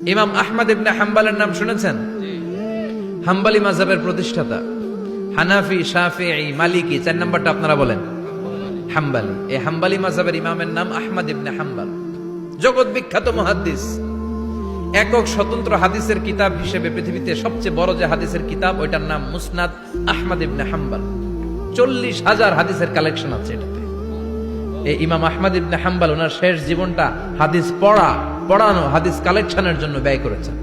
ইমাম আহমদ ইবনে হাম্বলের নাম শুনেছেন? হাম্বলি মাযহাবের প্রতিষ্ঠাতা। হানাফি, শাফিঈ, মালিকি, 4 নাম্বারটা আপনারা বলেন। হাম্বলি। এই হাম্বলি মাযহাবের ইমামের নাম আহমদ ইবনে হাম্বল। জগৎ বিখ্যাত মুহাদ্দিস। একক স্বতন্ত্র হাদিসের কিতাব হিসেবে পৃথিবীতে সবচেয়ে বড় যে হাদিসের কিতাব, ওইটার নাম মুসনাদ আহমদ ইবনে হাম্বল। 40,000 হাদিসের কালেকশন আছে এটাতে। এই ইমাম আহমদ ইবনে হাম্বল ওনার শেষ জীবনটা হাদিস পড়ানো, হাদিস কালেকশনের জন্য ব্যয় করেছেন।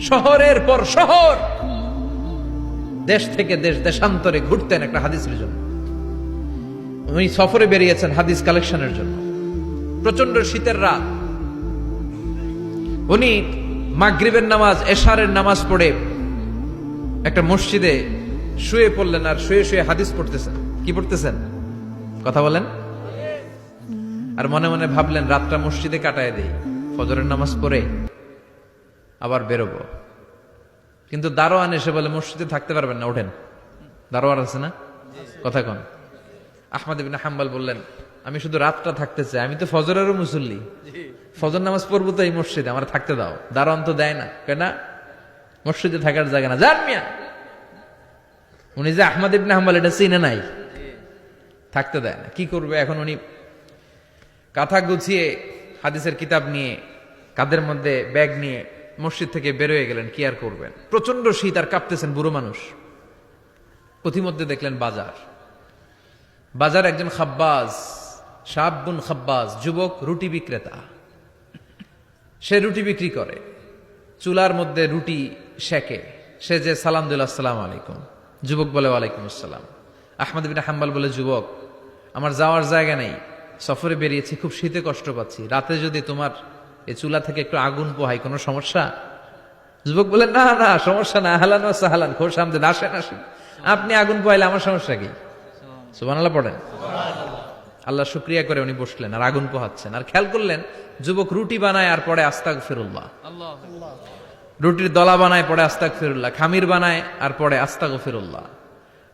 শহরের পর শহর, দেশ থেকে দেশ, দেশান্তরে ঘুরতেন একটা হাদিসের জন্য। উনি সফরে বেরিয়েছেন হাদিস কালেকশনের জন্য। প্রচন্ড শীতের রাত, উনি মাগরিবের নামাজ, এশারের নামাজ পড়ে একটা মসজিদে শুয়ে পড়লেন, আর শুয়ে শুয়ে হাদিস পড়তেছেন। কি পড়তেছেন? কথা বলেন। আর মনে মনে ভাবলেন রাতটা মসজিদে কাটায় দেই, ফজরের নামাজ পড়ে আবার বেরোবো। কিন্তু দারোয়ান এসে বলে মসজিদে থাকতে পারবেন না, ওঠেন। দারোয়ান আছে না? কথা কন। আহমদ ইবনে হাম্বল বললেন, আমি শুধু রাতটা থাকতে চাই, আমি তো ফজরেরও মুসল্লি, ফজর নামাজ পড়বো তো এই মসজিদে, আমার থাকতে দাও। দারোয়ান তো দেয় না, কেনা মসজিদে থাকার জায়গা না, যান মিয়া। উনি যে আহমদ ইবনে হাম্বল এটা চিনে নাই, থাকতে দেয় না। কি করবে এখন? উনি কাঁথা গুছিয়ে হাদিসের কিতাব নিয়ে কাঁধের মধ্যে ব্যাগ নিয়ে মসজিদ থেকে বেরোয় গেলেন। কি আর করবেন, প্রচন্ড শীত, আর কাঁপতেছেন, বুড়ো মানুষ। পথিমধ্যে দেখলেন বাজার একজন খাব্বাজ, শাবুন খাব্বাজ, যুবক রুটি বিক্রেতা। সে রুটি বিক্রি করে, চুলার মধ্যে রুটি সেকে। সে যে সালাম দিল, আসসালামু আলাইকুম। যুবক বলে, ওয়ালাইকুম আসসালাম। আহমদ ইবনে হাম্বল বলে, যুবক আমার যাওয়ার জায়গা নেই, সফরে বেরিয়েছি, খুব শীতে কষ্ট পাচ্ছি, রাতে যদি তোমার এই চুলা থেকে একটু আগুন পোহাই কোনো সমস্যা? যুবক বলে, না না সমস্যা না, আহলান ওয়া সাহলান, খোশ আমদেদ, আসেন আসেন, আপনি আগুন পোহাইলে আমার সমস্যা কি? সুবহানাল্লাহ পড়েন। আল্লাহ শুকরিয়া করে উনি বসলেন আর আগুন পোহাচ্ছেন। আর খেয়াল করলেন যুবক রুটি বানায় আর পড়ে আস্তাগফিরুল্লাহ। রুটির দলা বানায়, পড়ে আস্তাগফিরুল্লাহ। খামির বানায় আর পড়ে আস্তাগফিরুল্লাহ।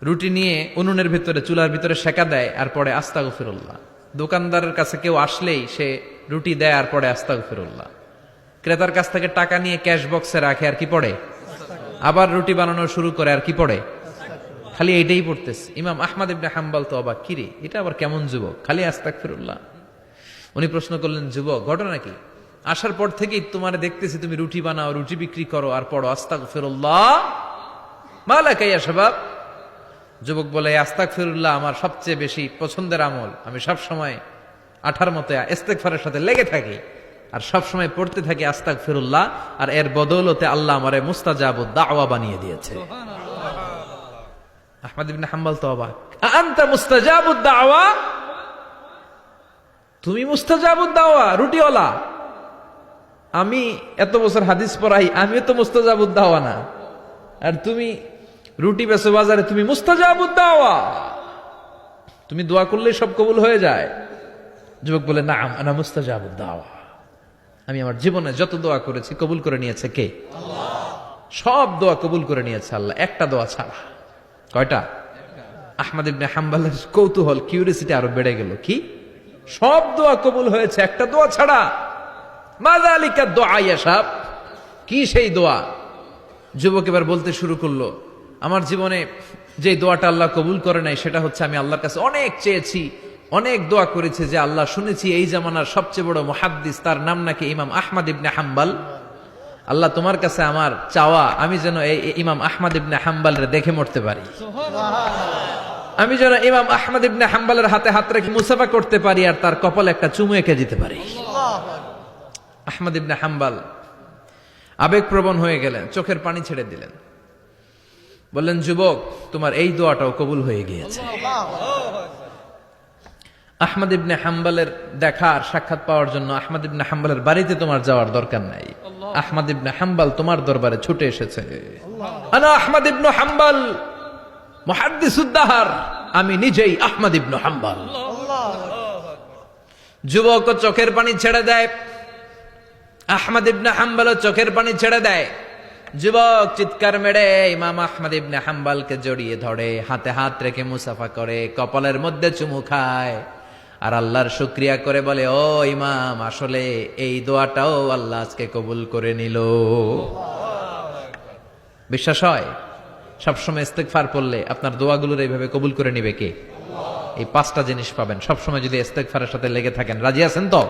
রুটি নিয়ে উনুনের ভিতরে, চুলার ভিতরে সেকা দেয় আর পড়ে আস্তাগফিরুল্লাহ। দোকানদারের কাছে কেউ আসলেই সে রুটি দেয় আর পড়ে আস্তাগফিরুল্লাহ। ক্রেতার কাছ থেকে টাকা নিয়ে ক্যাশ বক্সে রাখে আর কি পড়ে? আবার রুটি বানানো শুরু করে আর কি পড়ে? খালি এইটাই পড়তেছে। ইমাম আহমদ ইবনে হাম্বল তো অবাক, কিরে এটা আবার কেমন যুবক, খালি আস্তাগফিরুল্লাহ। উনি প্রশ্ন করলেন, যুবক ঘটনা কি? আসার পর থেকেই তোমার দেখতেছি তুমি রুটি বানাও, রুটি বিক্রি করো আর পড়ো আস্তাগফিরুল্লাহ, মালাকা ইয়া শাবাব। যুবক বলে, আস্তাগফিরুল্লাহ আমার সবচেয়ে বেশি পছন্দের আমল, আমি সব সময় আঠার মতো ইস্তেগফারের সাথে লেগে থাকি আর সব সময় পড়তে থাকি আস্তাগফিরুল্লাহ, আর এর বদৌলতে আল্লাহ আমারে মুস্তাজাবুদ দাওয়া বানিয়ে দিয়েছে। আহমদ ইবনে হাম্বল তো অবাক, আনতা মুস্তাজাবুদ দাওয়া, তুমি মুস্তাজাবুদ দাওয়া, রুটিওয়ালা। আমি এত বছর হাদিস পড়াই, আমিও তো মুস্তাজাবুদ দাওয়া না, আর তুমি রুটি বেচো বাজারে, তুমি মুস্তাজাবুদ দাওয়া, তুমি দোয়া করলেই সব কবুল হয়ে যায়। যুবক বলে, নাম আনা মুস্তাজাবুদ দাওয়া, আমি আমার জীবনে যত দোয়া করেছি কবুল করে নিয়েছে কে? আল্লাহ। সব দোয়া কবুল করে নিয়েছে আল্লাহ, একটা দোয়া ছাড়া। কয়টা? আহমদ ইবনে হাম্বলের কৌতূহল, কিউরিয়াসিটি আরো বেড়ে গেল। কি? সব দোয়া কবুল হয়েছে, একটা দোয়া ছাড়া। মাযালিকা দোয়া ইয়া শাব, কি সেই দোয়া? যুবক এবার বলতে শুরু করলো, আমার জীবনে যে দোয়াটা আল্লাহ কবুল করে নাই সেটা হচ্ছে, আমি আল্লাহর কাছে অনেক চেয়েছি, অনেক দোয়া করেছে যে আল্লাহ, শুনেছি এই জামানার সবচেয়ে বড় মুহাদ্দিস, তার নাম নাকি ইমাম আহমদ ইবনে হাম্বল। আল্লাহ তোমার কাছে আমার চাওয়া, আমি যেন এই ইমাম আহমদ ইবনে হাম্বলের দেখে মরতে পারি, আমি যেন ইমাম আহমদ ইবনে হাম্বলের হাতে হাত রেখে মুসাফা করতে পারি আর তার কপালে একটা চুমু এঁকে দিতে পারি। আহমদ ইবনে হাম্বল আবেগপ্রবণ হয়ে গেলেন, চোখের পানি ছেড়ে দিলেন, বললেন, যুবক তোমার এই দোয়াটাও কবুল হয়ে গিয়েছে। আহমদ ইবনে হাম্বলের দেখার সাক্ষাৎ পাওয়ার জন্য আহমদ ইবনে হাম্বলের বাড়িতে তোমার যাওয়ার দরকার নাই, আহমদ ইবনে হাম্বল তোমার দরবারে ছুটে এসেছে। আনা আহমদ ইবনে হাম্বল মুহাদ্দিসুদ দাহর, আমি নিজেই আহমদ ইবনে হাম্বল। যুবক চোখের পানি ছেড়ে দেয়, আহমদ ইবনে হাম্বল চোখের পানি ছেড়ে দেয়। যুবক চিৎকার মেরে ইমাম আহমদ ইবনে হাম্বলকে জড়িয়ে ধরে, হাতে হাত রেখে মুসাফা করে, কপালের মধ্যে চুমু খায়। আর আল্লাহর শুকরিয়া করে বলে, ও ইমাম, আসলে এই দোয়াটাও আল্লাহ আজকে কবুল করে নিল। বিশ্বাস হয়? সবসময় ইস্তেগফার পড়লে আপনার দোয়াগুলোর এইভাবে কবুল করে নিবে কে? এই পাঁচটা জিনিস পাবেন সবসময় যদি ইস্তেগফারের সাথে লেগে থাকেন। রাজি আছেন তো?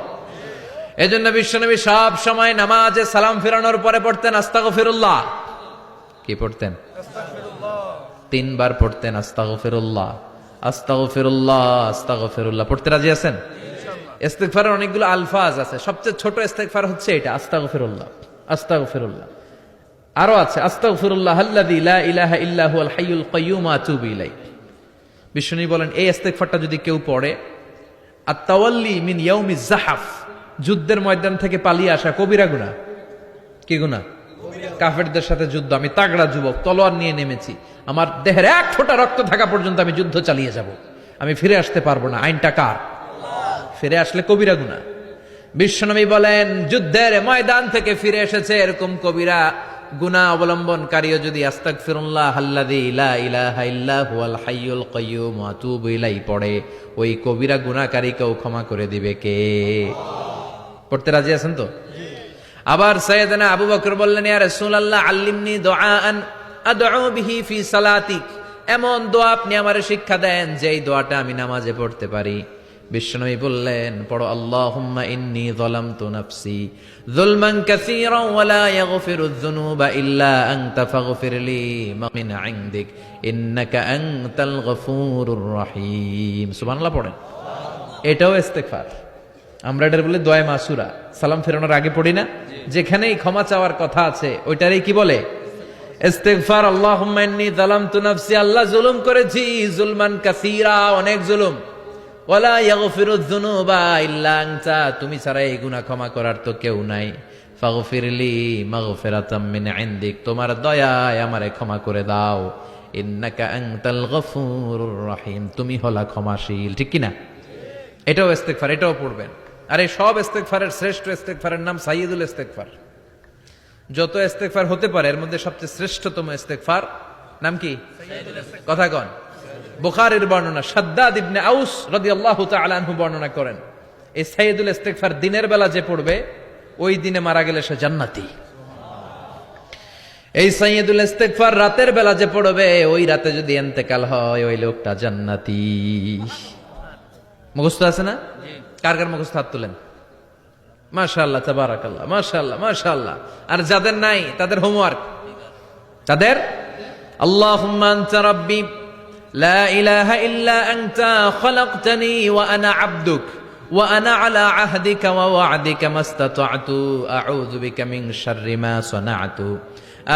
এজন্য বিশ্বনবী সব সময় নামাজে সালাম ফিরানোর পরে পড়তেন আস্তাগফিরুল্লাহ। কি পড়তেন? তিনবার পড়তেন আস্তাগফিরুল্লাহ, আস্তাগফিরুল্লাহ, আস্তাগফিরুল্লাহ। পড়তে রাজি আছেন? ইস্তেগফারের অনেকগুলো আলফাজ আছে, সবচেয়ে ছোট ইস্তেগফার হচ্ছে এটা, আস্তাগফিরুল্লাহ, আস্তাগফিরুল্লাহ। আরো আছে আস্তাগফিরুল্লাহ আল্লাযী লা ইলাহা ইল্লা হুয়াল হাইয়ুল কাইয়্যুম ওয়া আতুবু ইলাইহি। বিষ্ণু বলেন এই ইস্তেগফারটা যদি কেউ পড়ে, আত-তাওয়াল্লি মিন ইয়াউমিজ জাহাফ, যুদ্ধের ময়দান থেকে পালিয়ে আসা কবিরা গুনাহ। কি গুনাহ? কাফেরদের সাথে যুদ্ধ, আমি তাগড়া যুবক, তলোয়ার নিয়ে নেমেছি, আমার দেহের এক ফোঁটা রক্ত থাকা পর্যন্ত আমি যুদ্ধ চালিয়ে যাব, আমি ফিরে আসতে পারবো না, আইনটা কার? ফিরে আসলে কবিরা গুনাহ। বিশ্বনবী বলেন যুদ্ধের ময়দান থেকে ফিরে এসেছে এরকম কবিরা গুনাহ অবলম্বনকারীও যদি আস্তাগফিরুল্লাহ আল্লাযী লা ইলাহা ইল্লা হুয়াল হাইয়ুল কাইয়্যুম ওয়া আতুবু ইলাইহি পড়ে, ওই কবিরা গুনাহকারীকেও ক্ষমা করে দিবে কে? পড়তে রাজি আছেন তো? আবার সাইয়েদনা আবু বকর বললেন, ইয়া রাসূলুল্লাহ আল্লিমনি দুআআন আদউ বিহি ফি সালাতি, এমন দোয়া আপনি আমারে শিক্ষা দেন যে এই দোয়াটা আমি নামাজে পড়তে পারি। বিশ্বনবী বললেন, পড়ো আল্লাহুম্মা ইন্নী যালামতু নাফসি যুলমান কাসীরান ওয়া লা ইয়াগফিরুয যুনুবা ইল্লা আনতা ফাগফিরলি মিন ইনদিক ইন্নাকা আনতাল গফুরুর রহিম। সুবহানাল্লাহ পড়েন। এটাও ইস্তেগফার। আমরা এটার বলে দোয়া মাসুরা, সালাম ফেরানোর আগে পড়ি না? যেখানেই ক্ষমা চাওয়ার কথা আছে ওইটারই কি বলে? ইস্তেগফার। আল্লাহুম্মা ইন্নী যালামতু নাফসি, আল্লাহ জুলুম করেছি, যুলমান কাসীরা, অনেক জুলুম, ওয়ালা ইয়াগফিরুয যুনুবা ইল্লা আনতা, তুমি ছাড়া এই গুনাহ ক্ষমা করার তো কেউ নাই। ফাগফিরলি মাগফিরাতাম মিন ইনদিক, তোমার দয়ায় আমারে ক্ষমা করে দাও। ইন্নাকা আনতাল গফুরুর রহিম, তুমি হলা ক্ষমাশীল। ঠিক কি না? এটাও ইস্তেগফার, এটাও পড়বেন। আর এই সব ইস্তেগফারের শ্রেষ্ঠ ইস্তেগফারের নাম সাইয়্যিদুল ইস্তেগফার। যত ইস্তেগফার হতে পারে এর মধ্যে সবচেয়ে শ্রেষ্ঠতম ইস্তেগফার নাম কি? কথা কন। বুখারীর বর্ণনা, শাদ্দাদ ইবনে আউস রাদিয়াল্লাহু তাআলা আনহু বর্ণনা করেন, এই সাইয়্যিদুল ইস্তেগফার দিনের বেলা যে পড়বে ওই দিনে মারা গেলে সে জান্নাতি। এই সাইয়্যিদুল ইস্তেগফার রাতের বেলা যে পড়বে ওই রাতে যদি ইন্তেকাল হয় ওই লোকটা জান্নাতি। মুখস্থ আছে না? কার কার মুখস্থ? হাত তুলেন। মাশাআল্লাহ, তাবারাকাল্লাহ, মাশাআল্লাহ, মাশাআল্লাহ। আর যাদের নাই তাদের হোমওয়ার্ক, তাদের আল্লাহুম্মা আনতা রাব্বি লা ইলাহা ইল্লা আনতা খালাকতানি ওয়া আনা আবদুক ওয়া আনা আলা আহদিকা ওয়া ওয়া'দিকা মাস্তাতা'তু আউযু বিকা মিন শাররি মা সানা'তু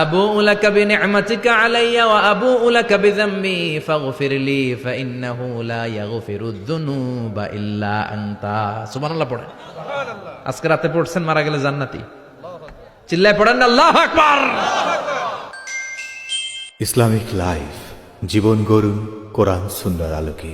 আবুউ লাকা বিনি'মাতিকা আলাইয়া ওয়া আবুউ লাকা বিযামবি ফাগফিরলি ফাইন্নাহু লা ইয়াগফিরুয যুনুবা ইল্লা আনতা। সুবহানাল্লাহ পড়েন। আজকে রাতে পড়ছেন, মারা গেলে জান্নাতি। চিল্লায় পড়েন না আল্লাহু আকবার। ইসলামিক লাইফ, জীবন গড়ুন কোরআন সুন্নাহর আলোকে।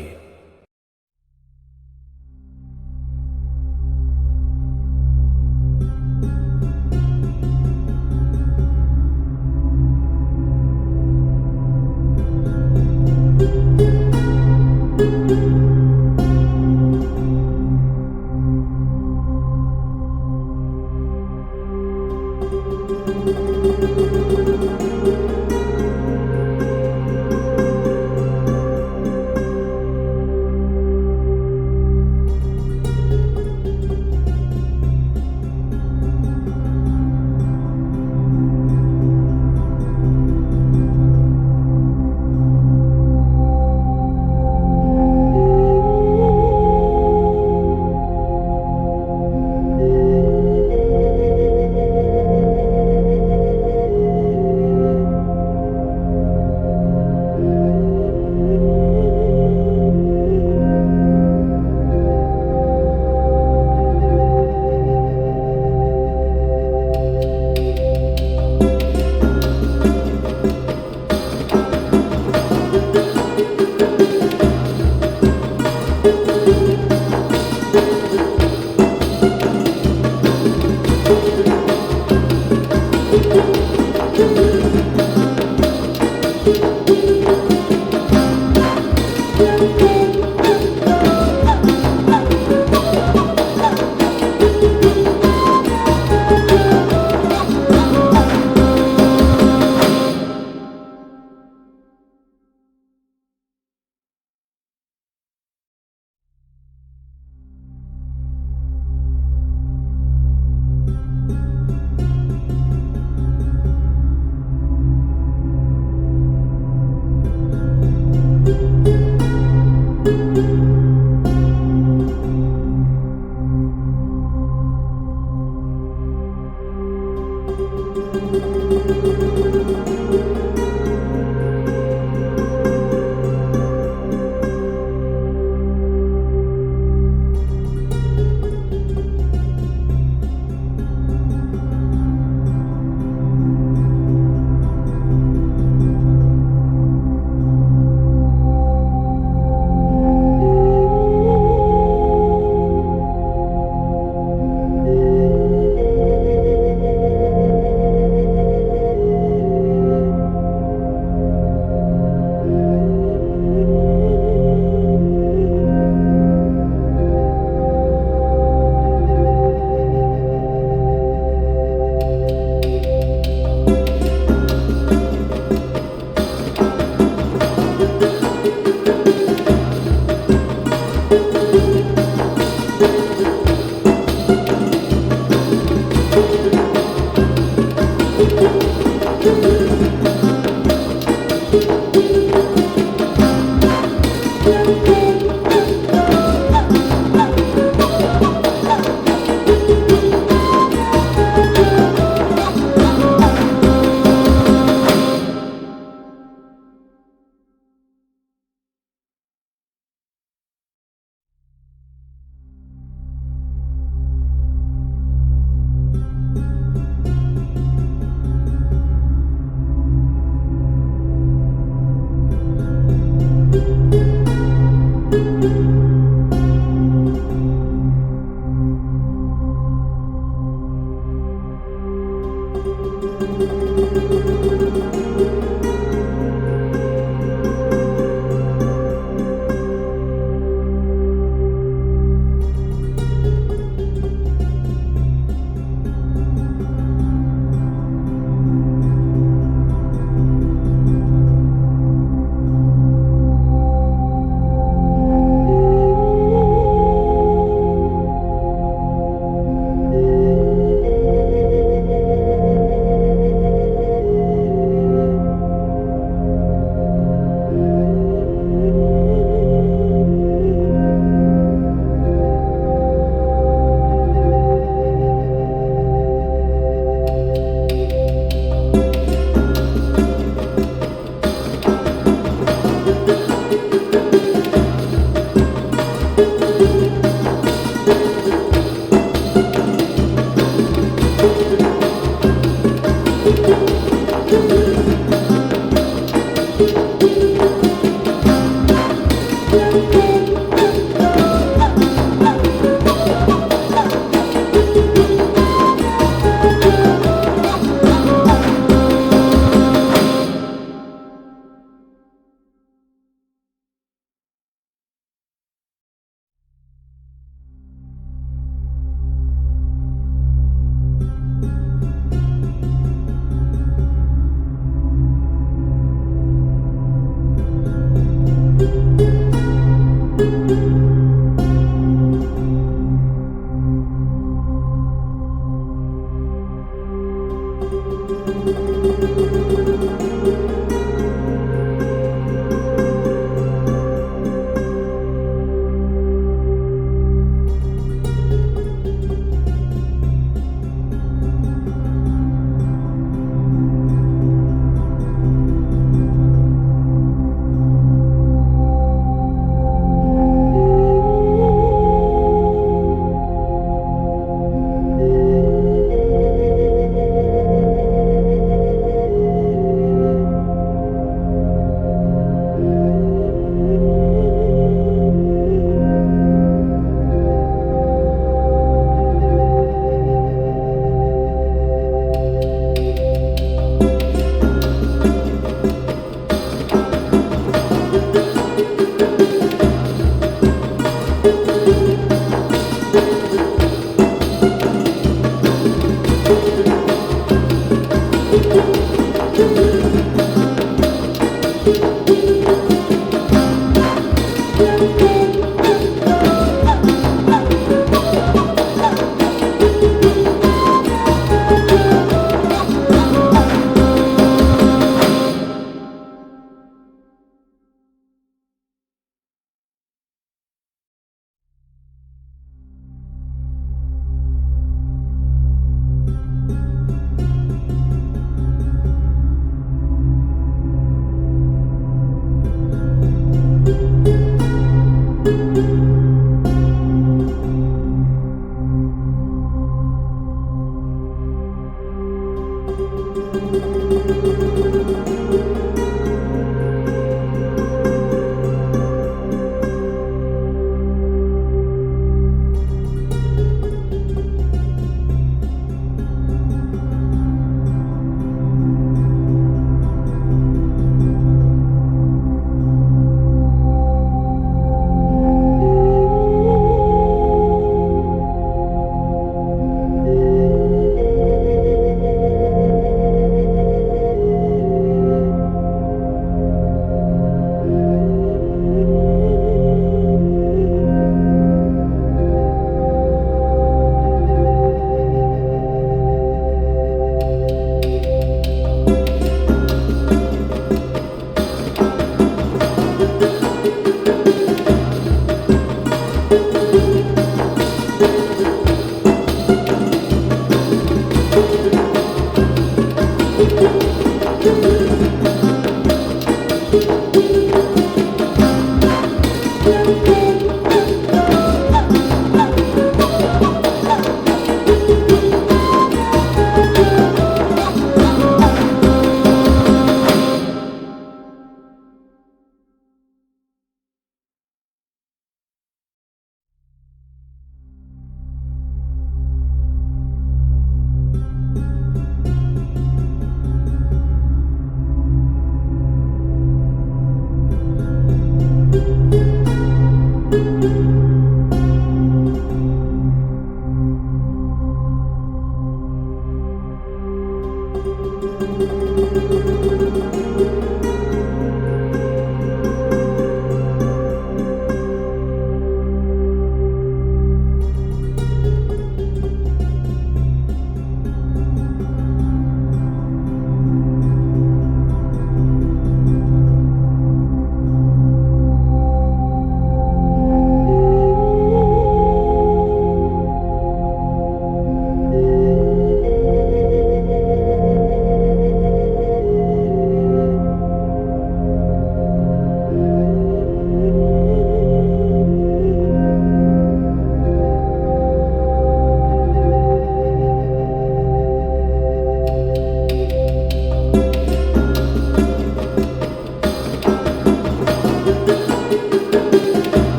Thank you.